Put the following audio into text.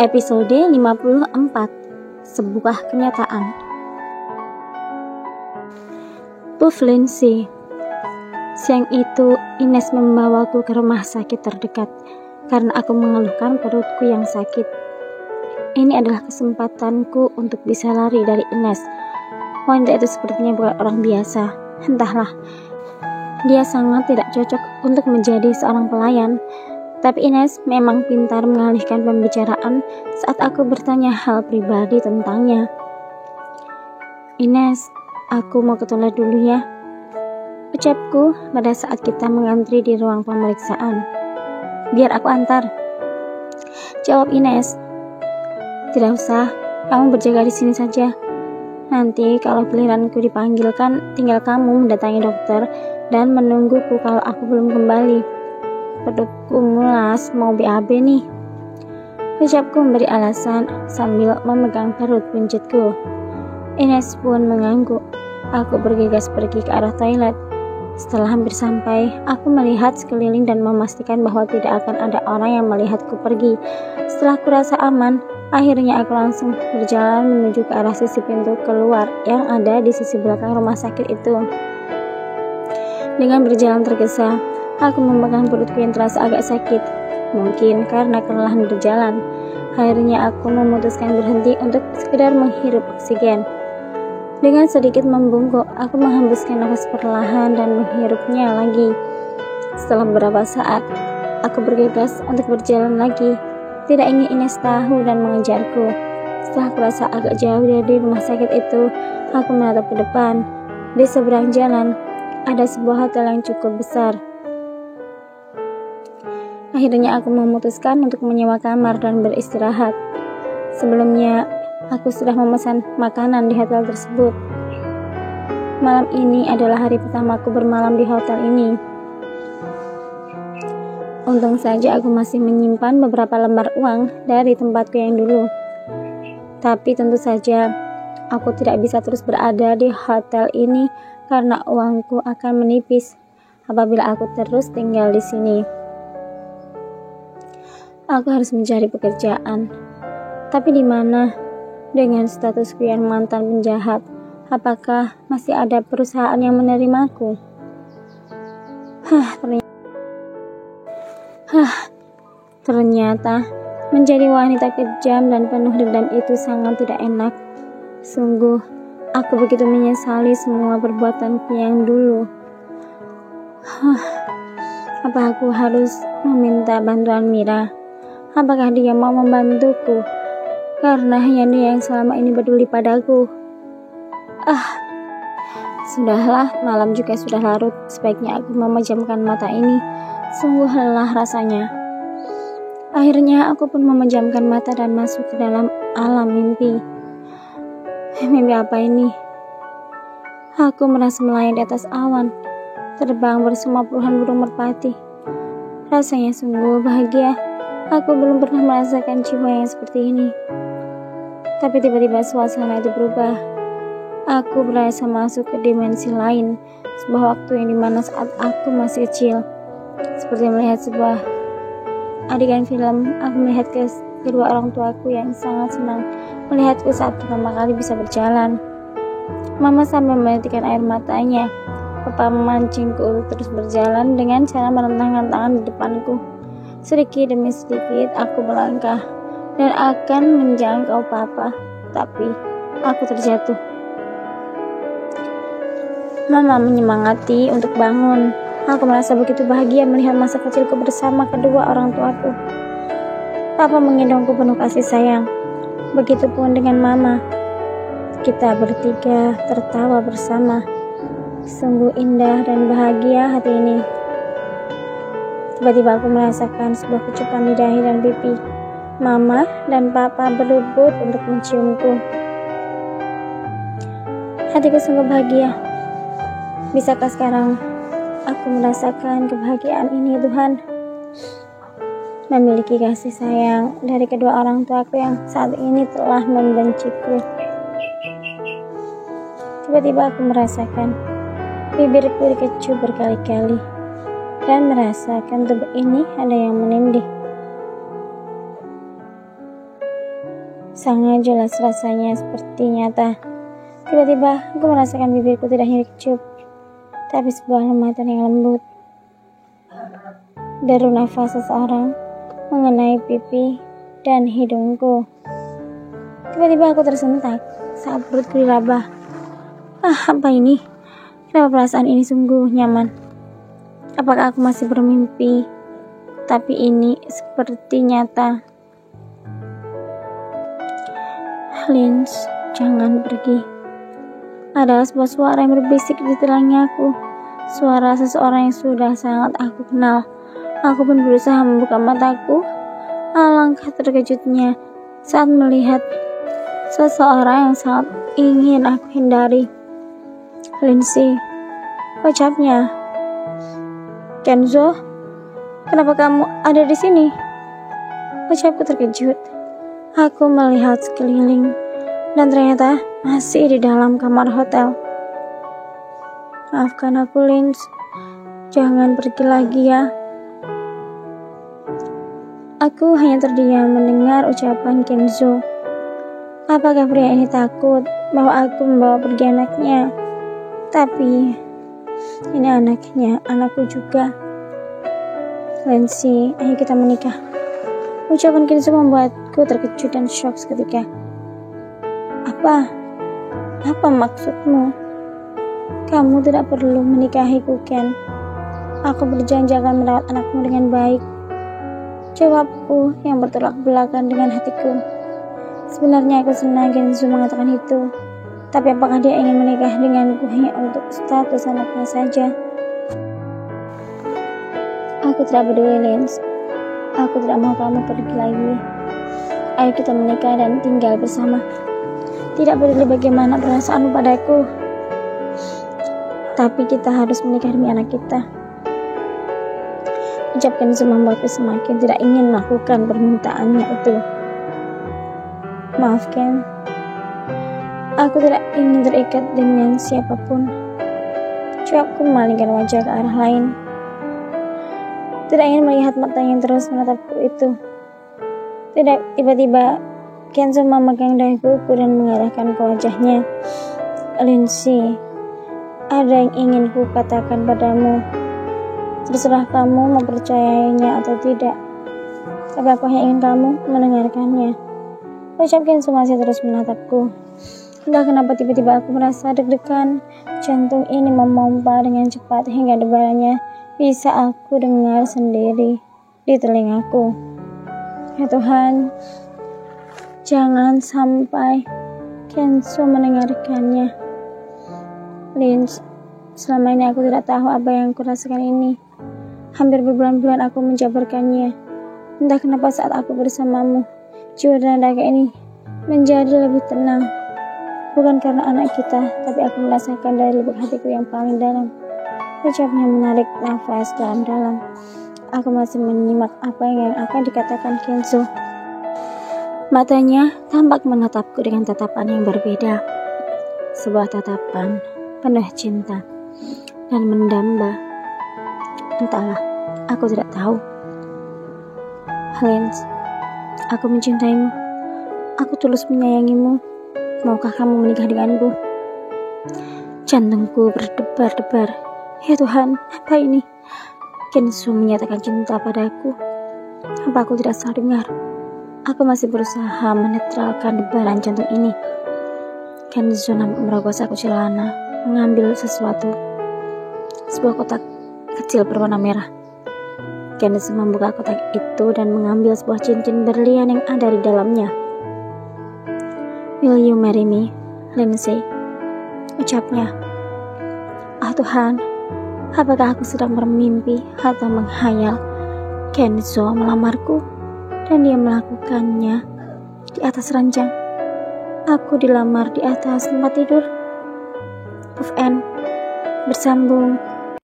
Episode 54. Sebuah kenyataan. Puff Lindsay. Siang itu Ines membawaku ke rumah sakit terdekat karena aku mengeluhkan perutku yang sakit. Ini adalah kesempatanku untuk bisa lari dari Ines. Wanita itu sepertinya bukan orang biasa. Entahlah, dia sangat tidak cocok untuk menjadi seorang pelayan. Tapi Ines memang pintar mengalihkan pembicaraan saat aku bertanya hal pribadi tentangnya. "Ines, aku mau ke toilet dulu ya," ucapku pada saat kita mengantri di ruang pemeriksaan. "Biar aku antar," jawab Ines. "Tidak usah, kamu berjaga di sini saja. Nanti kalau giliranku dipanggilkan, tinggal kamu mendatangi dokter dan menungguku kalau aku belum kembali. Perutku mulas, mau BAB nih," ucapku memberi alasan sambil memegang perut buncitku. Ines pun mengangguk. Aku bergegas pergi ke arah toilet. Setelah hampir sampai, aku melihat sekeliling dan memastikan bahwa tidak akan ada orang yang melihatku pergi. Setelah kurasa aman, akhirnya aku langsung berjalan menuju ke arah sisi pintu keluar yang ada di sisi belakang rumah sakit itu. Dengan berjalan tergesa, aku memegang perutku yang terasa agak sakit. Mungkin karena kelelahan berjalan. Akhirnya aku memutuskan berhenti untuk sekedar menghirup oksigen. Dengan sedikit membungkuk, aku menghembuskan nafas perlahan dan menghirupnya lagi. Setelah beberapa saat, aku bergegas untuk berjalan lagi. Tidak ingin Ines tahu dan mengejarku. Setelah kurasa agak jauh dari rumah sakit itu, aku menatap ke depan. Di seberang jalan, ada sebuah hotel yang cukup besar. Akhirnya aku memutuskan untuk menyewa kamar dan beristirahat. Sebelumnya, aku sudah memesan makanan di hotel tersebut. Malam ini adalah hari pertamaku bermalam di hotel ini. Untung saja aku masih menyimpan beberapa lembar uang dari tempatku yang dulu. Tapi tentu saja, aku tidak bisa terus berada di hotel ini karena uangku akan menipis apabila aku terus tinggal di sini. Aku harus mencari pekerjaan. Tapi di mana? Dengan statusku yang mantan penjahat, apakah masih ada perusahaan yang menerimaku? Ternyata menjadi wanita kejam dan penuh dendam itu sangat tidak enak. Sungguh, aku begitu menyesali semua perbuatanku yang dulu. Apa aku harus meminta bantuan Mira? Apakah dia mau membantuku? Karena hanya dia yang selama ini peduli padaku. Sudahlah, malam juga sudah larut. Sebaiknya aku memejamkan mata ini. Sungguh lelah rasanya. Akhirnya aku pun memejamkan mata dan masuk ke dalam alam mimpi. Mimpi apa ini? Aku merasa melayang di atas awan, terbang bersama puluhan burung merpati. Rasanya sungguh bahagia. Aku belum pernah merasakan jiwa yang seperti ini. Tapi tiba-tiba suasana itu berubah. Aku berasa masuk ke dimensi lain, sebuah waktu yang dimana saat aku masih kecil. Seperti melihat sebuah adegan film, aku melihat kedua orang tuaku yang sangat senang melihatku saat pertama kali bisa berjalan. Mama sambil menitikkan air matanya. Papa memancingku untuk terus berjalan dengan cara merentangkan tangan di depanku. Sedikit demi sedikit aku melangkah dan akan menjangkau Papa, tapi aku terjatuh. Mama menyemangati untuk bangun. Aku merasa begitu bahagia melihat masa kecilku bersama kedua orang tuaku. Papa menggendongku penuh kasih sayang. Begitupun dengan Mama. Kita bertiga tertawa bersama. Sungguh indah dan bahagia hati ini. Tiba-tiba aku merasakan sebuah kecupan di dahi dan pipi. Mama dan Papa berebut untuk menciumku. Hatiku sungguh bahagia. Bisakah sekarang aku merasakan kebahagiaan ini, Tuhan? Memiliki kasih sayang dari kedua orang tuaku yang saat ini telah membenciku. Tiba-tiba aku merasakan bibirku dikecup berkali-kali dan merasakan tubuh ini ada yang menindih. Sangat jelas rasanya seperti nyata. Tiba-tiba aku merasakan bibirku tidak hanya dikecup, tapi sebuah lembatan yang lembut. Deru nafas seseorang mengenai pipi dan hidungku. Tiba-tiba aku tersentak saat perutku diraba. Apa ini? Kenapa perasaan ini sungguh nyaman? Apakah aku masih bermimpi? Tapi ini seperti nyata. Lins, jangan pergi. Ada sebuah suara yang berbisik di telingaku. Suara seseorang yang sudah sangat aku kenal. Aku pun berusaha membuka mataku. Alangkah terkejutnya saat melihat seseorang yang sangat ingin aku hindari. Lindsay, ucapnya. Kenzo, kenapa kamu ada di sini? Ucapku terkejut. Aku melihat sekeliling dan ternyata masih di dalam kamar hotel. Maafkan aku, Lins. Jangan pergi lagi ya. Aku hanya terdiam mendengar ucapan Kenzo. Apakah pria ini takut bahwa aku membawa pergi anaknya? Tapi ini anaknya, anakku juga. Lindsay, ayo kita menikah. Ucapan Kenzo membuatku terkejut dan shock seketika. Apa maksudmu? Kamu tidak perlu menikahiku, Ken. Aku berjanji akan merawat anakmu dengan baik. Jawabku yang bertolak belakang dengan hatiku. Sebenarnya aku senang Kenzo mengatakan itu. Tapi apakah dia ingin menikah denganku hanya untuk status anaknya saja? Aku tidak peduli, Lins. Aku tidak mau kamu pergi lagi. Ayo kita menikah dan tinggal bersama. Tidak peduli bagaimana perasaanmu padaku. Tapi kita harus menikah demi anak kita. Ucapkan itu membuatku semakin tidak ingin melakukan permintaannya itu. Maaf, Ken. Aku tidak ingin terikat dengan siapapun. Jawabku memalingkan wajah ke arah lain. Tidak ingin melihat mata yang terus menatapku itu. Tiba-tiba Kenzo memegang daguku dan mengarahkan ke wajahnya. Lindsay, ada yang ingin ku katakan padamu. Terserah kamu mempercayainya atau tidak. Tapi aku hanya ingin kamu mendengarkannya. Ucap Kenzo masih terus menatapku. Entah kenapa tiba-tiba aku merasa deg-degan. Jantung ini memompa dengan cepat hingga debarannya bisa aku dengar sendiri di telingaku. Ya Tuhan, jangan sampai Kenzo mendengarkannya. Lins, selama ini aku tidak tahu apa yang kurasakan ini. Hampir berbulan-bulan aku menjabarkannya. Entah kenapa saat aku bersamamu, jiwa dan raga ini menjadi lebih tenang. Bukan karena anak kita, tapi aku merasakan dari lubuk hatiku yang paling dalam. Ucapnya menarik nafas dalam-dalam. Aku masih menyimak apa yang akan dikatakan Kenzo. Matanya tampak menatapku dengan tatapan yang berbeda. Sebuah tatapan penuh cinta dan mendamba. Entahlah, aku tidak tahu. Lins, aku mencintaimu. Aku tulus menyayangimu. Maukah kamu menikah denganku? Jantungku berdebar-debar. Ya Tuhan, apa ini? Kenzo menyatakan cinta padaku. Apa aku tidak salah dengar? Aku masih berusaha menetralkan debaran jantung ini. Kenzo merogoh saku celana, mengambil sesuatu. Sebuah kotak kecil berwarna merah. Kenzo membuka kotak itu dan mengambil sebuah cincin berlian yang ada di dalamnya. Will you marry me, Lindsay? Ucapnya. Tuhan, apakah aku sedang bermimpi atau menghayal? Kenzo melamarku dan dia melakukannya di atas ranjang. Aku dilamar di atas tempat tidur. Puff N bersambung.